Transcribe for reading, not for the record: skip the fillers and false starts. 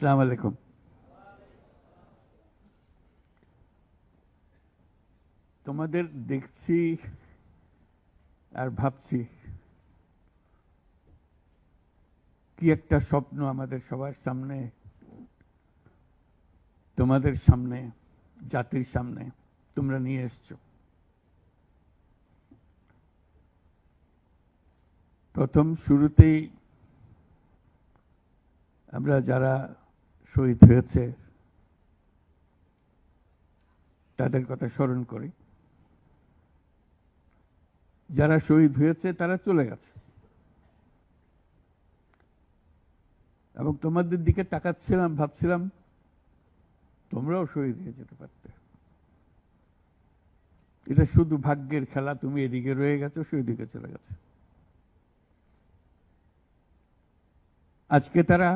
আসসালামু আলাইকুম। তোমাদের দেখছি আর ভাবছি কি একটা স্বপ্ন আমাদের সবার সামনে, তোমাদের সামনে, জাতির সামনে তোমরা নিয়ে এসছো। প্রথম শুরুতেই আমরা যারা শহীদ হয়েছে তাদের কথা স্মরণ করি। যারা শহীদ হয়েছে তারা চলে গেছে এবং তোমাদের দিকে তাকাচ্ছিলাম, ভাবছিলাম তোমরাও শহীদ হয়ে যেতে পারতে। এটা শুধু ভাগ্যের খেলা, তুমি এদিকে রয়ে গেছো, সেই দিকে চলে গেছে। আজকে তারা